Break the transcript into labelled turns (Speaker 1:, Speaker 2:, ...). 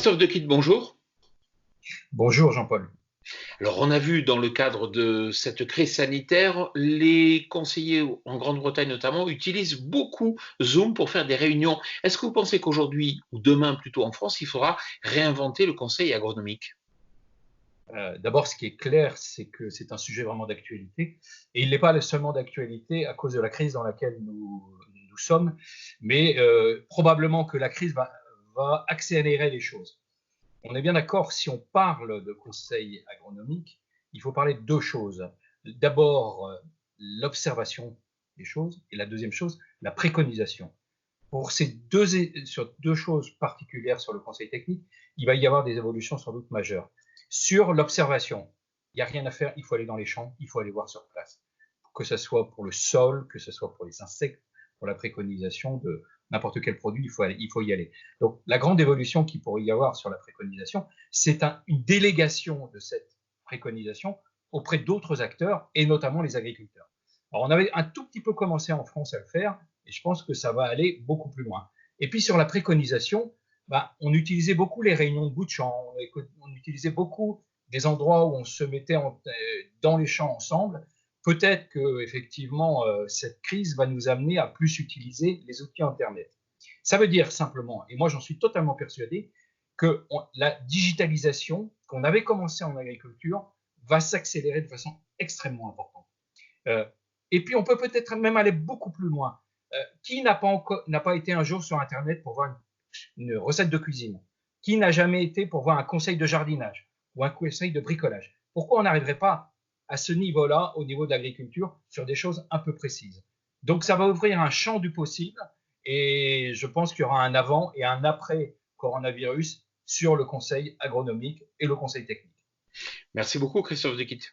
Speaker 1: Christophe Dequitte, bonjour.
Speaker 2: Bonjour Jean-Paul.
Speaker 1: Alors, on a vu dans le cadre de cette crise sanitaire, les conseillers en Grande-Bretagne notamment utilisent beaucoup Zoom pour faire des réunions. Est-ce que vous pensez qu'aujourd'hui, ou demain plutôt en France, il faudra réinventer le conseil agronomique?
Speaker 2: D'abord, ce qui est clair, c'est que c'est un sujet vraiment d'actualité. Et il n'est pas seulement d'actualité à cause de la crise dans laquelle nous sommes, mais probablement que la crise va accélérer les choses. On est bien d'accord, si on parle de conseil agronomique, il faut parler de deux choses. D'abord, l'observation des choses, et la deuxième chose, la préconisation. Pour sur deux choses particulières sur le conseil technique, il va y avoir des évolutions sans doute majeures. Sur l'observation, il n'y a rien à faire, il faut aller dans les champs, il faut aller voir sur place. Que ce soit pour le sol, que ce soit pour les insectes, pour la préconisation de n'importe quel produit, il faut y aller. Donc la grande évolution qu'il pourrait y avoir sur la préconisation, c'est une délégation de cette préconisation auprès d'autres acteurs, et notamment les agriculteurs. Alors on avait un tout petit peu commencé en France à le faire, et je pense que ça va aller beaucoup plus loin. Et puis sur la préconisation, on utilisait beaucoup les réunions de bout de champ, on utilisait beaucoup des endroits où on se mettait dans les champs ensemble. Peut-être que effectivement cette crise va nous amener à plus utiliser les outils Internet. Ça veut dire simplement, et moi j'en suis totalement persuadé, que la digitalisation qu'on avait commencé en agriculture va s'accélérer de façon extrêmement importante. Et puis on peut peut-être même aller beaucoup plus loin. Qui n'a pas été un jour sur Internet pour voir une recette de cuisine? Qui n'a jamais été pour voir un conseil de jardinage ou un conseil de bricolage? Pourquoi on n'arriverait pas à ce niveau-là, au niveau de l'agriculture, sur des choses un peu précises? Donc ça va ouvrir un champ du possible, et je pense qu'il y aura un avant et un après coronavirus sur le conseil agronomique et le conseil technique.
Speaker 1: Merci beaucoup, Christophe Dequitte.